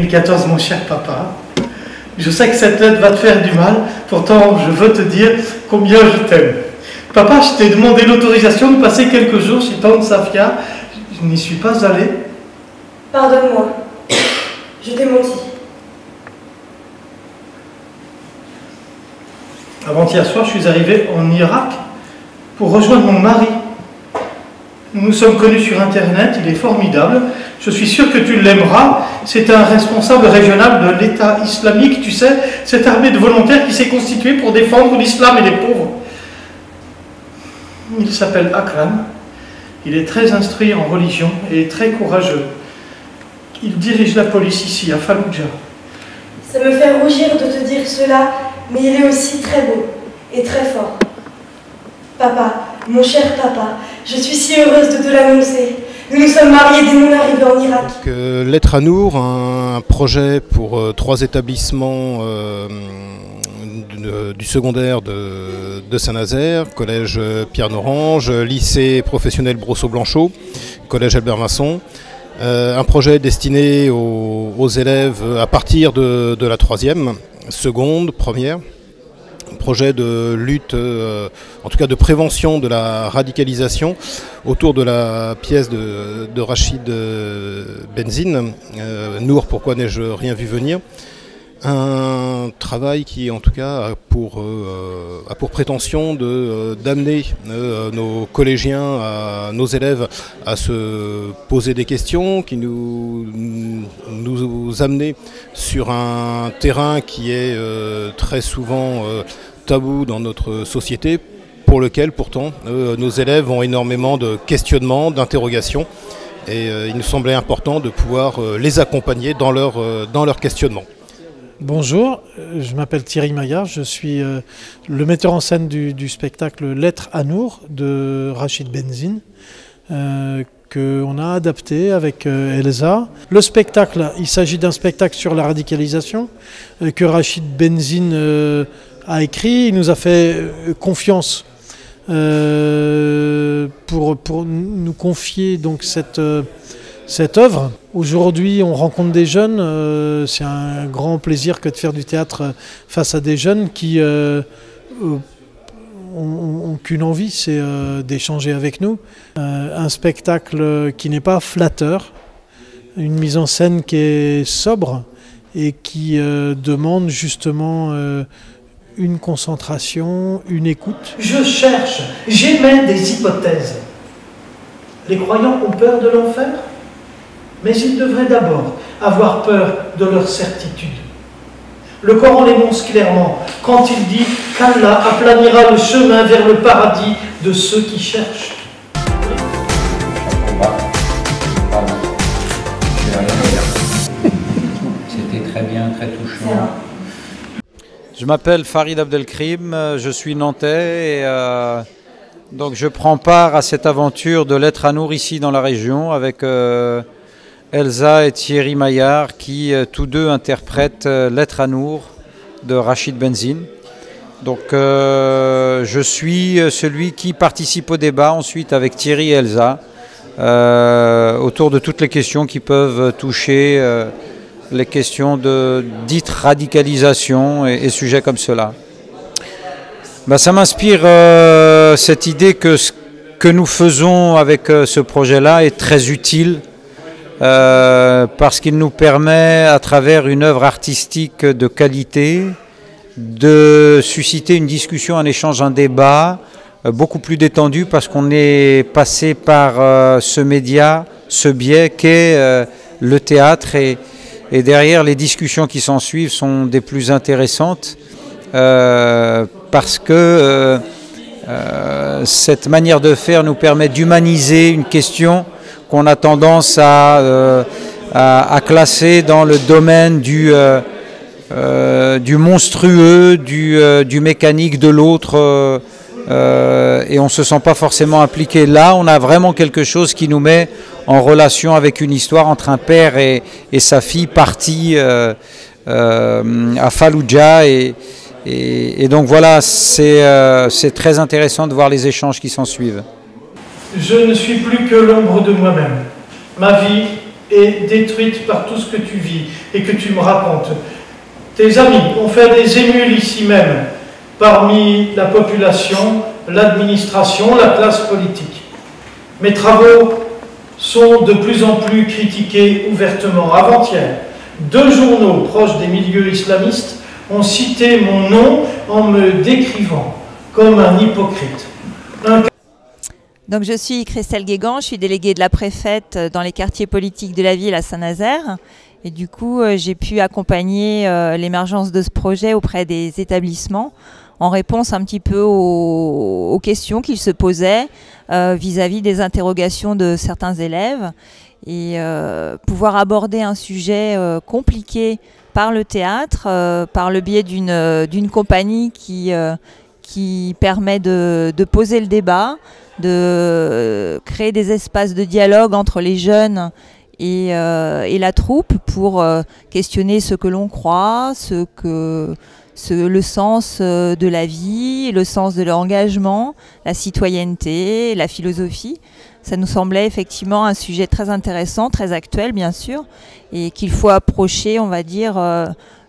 XIV, mon cher papa. Je sais que cette lettre va te faire du mal, pourtant je veux te dire combien je t'aime. Papa, je t'ai demandé l'autorisation de passer quelques jours chez tante Safia. Je n'y suis pas allé. Pardonne-moi, je t'ai menti. Avant-hier soir, je suis arrivé en Irak pour rejoindre mon mari. Nous nous sommes connus sur Internet, il est formidable. Je suis sûr que tu l'aimeras. C'est un responsable régional de l'État islamique, tu sais, cette armée de volontaires qui s'est constituée pour défendre l'islam et les pauvres. Il s'appelle Akram. Il est très instruit en religion et très courageux. Il dirige la police ici, à Fallujah. Ça me fait rougir de te dire cela, mais il est aussi très beau et très fort. Papa, mon cher papa, je suis si heureuse de te l'annoncer. Nous nous sommes mariés dès mon arrivée en Irak. Lettre à Nour, un projet pour 3 établissements du secondaire de Saint-Nazaire, collège Pierre-Norange, lycée professionnel Brosseau-Blanchot, collège Albert-Masson. Un projet destiné aux élèves à partir de la 3e, seconde, première. Projet de lutte, en tout cas de prévention de la radicalisation autour de la pièce de Rachid Benzine, Nour, pourquoi n'ai-je rien vu venir. Un travail qui en tout cas a pour prétention d'amener nos collégiens, nos élèves à se poser des questions, qui nous amener sur un terrain qui est très souvent tabou dans notre société, pour lequel pourtant nos élèves ont énormément de questionnements, d'interrogations, et il nous semblait important de pouvoir les accompagner dans leur questionnement. Bonjour, je m'appelle Thierry Maillard, je suis le metteur en scène du spectacle Lettre à Nour de Rachid Benzine, qu'on a adapté avec Elsa. Le spectacle, il s'agit d'un spectacle sur la radicalisation que Rachid Benzine a écrit. Il nous a fait confiance pour nous confier donc cette œuvre. Aujourd'hui, on rencontre des jeunes. C'est un grand plaisir que de faire du théâtre face à des jeunes qui ont qu'une envie, c'est d'échanger avec nous. Un spectacle qui n'est pas flatteur, une mise en scène qui est sobre et qui demande justement une concentration, une écoute. Je cherche, j'émets des hypothèses. Les croyants ont peur de l'enfer, mais ils devraient d'abord avoir peur de leur certitude. Le Coran l'énonce clairement quand il dit qu'Allah aplanira le chemin vers le paradis de ceux qui cherchent. C'était très bien, très touchant. Je m'appelle Farid Abdelkrim, je suis nantais et donc je prends part à cette aventure de Lettre à Nour ici dans la région avec Elsa et Thierry Maillard qui tous deux interprètent Lettre à Nour de Rachid Benzine. Donc je suis celui qui participe au débat ensuite avec Thierry et Elsa autour de toutes les questions qui peuvent toucher les questions de dite radicalisation et sujets comme cela. Ça m'inspire cette idée que ce que nous faisons avec ce projet-là est très utile parce qu'il nous permet, à travers une œuvre artistique de qualité, de susciter une discussion, un échange, un débat beaucoup plus détendu parce qu'on est passé par ce média, ce biais qu'est le théâtre et derrière les discussions qui s'en suivent sont des plus intéressantes parce que cette manière de faire nous permet d'humaniser une question qu'on a tendance à classer dans le domaine du monstrueux, du mécanique de l'autre et on ne se sent pas forcément impliqué. Là, on a vraiment quelque chose qui nous met en relation avec une histoire entre un père et sa fille partis à Fallujah et donc voilà, c'est très intéressant de voir les échanges qui s'en suivent. Je ne suis plus que l'ombre de moi-même. Ma vie et détruite par tout ce que tu vis et que tu me racontes. Tes amis ont fait des émules ici même, parmi la population, l'administration, la classe politique. Mes travaux sont de plus en plus critiqués ouvertement. Avant-hier, 2 journaux proches des milieux islamistes ont cité mon nom en me décrivant comme un hypocrite. Donc je suis Christelle Guégan, je suis déléguée de la préfète dans les quartiers politiques de la ville à Saint-Nazaire. Et du coup, j'ai pu accompagner l'émergence de ce projet auprès des établissements en réponse un petit peu aux questions qu'ils se posaient vis-à-vis des interrogations de certains élèves. Et pouvoir aborder un sujet compliqué par le théâtre, par le biais d'une compagnie qui permet de poser le débat, de créer des espaces de dialogue entre les jeunes et la troupe pour questionner ce que l'on croit, le sens de la vie, le sens de l'engagement, la citoyenneté, la philosophie. Ça nous semblait effectivement un sujet très intéressant, très actuel bien sûr, et qu'il faut approcher, on va dire,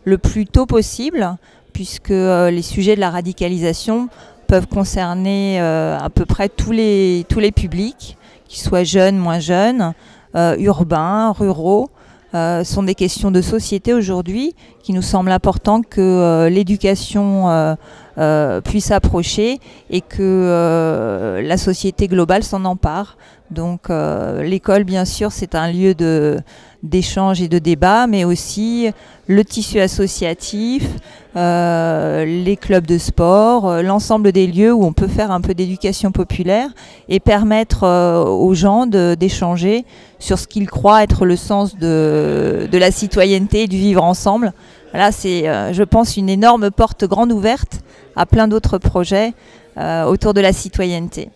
le plus tôt possible, puisque les sujets de la radicalisation peuvent concerner à peu près tous les publics, qu'ils soient jeunes, moins jeunes, urbains, ruraux. Sont des questions de société aujourd'hui qui nous semble important que l'éducation puisse approcher et que la société globale s'en empare. Donc l'école, bien sûr, c'est un lieu d'échange et de débat, mais aussi le tissu associatif, les clubs de sport, l'ensemble des lieux où on peut faire un peu d'éducation populaire et permettre aux gens d'échanger sur ce qu'ils croient être le sens de la citoyenneté et du vivre ensemble. Là, c'est, je pense, une énorme porte grande ouverte à plein d'autres projets autour de la citoyenneté.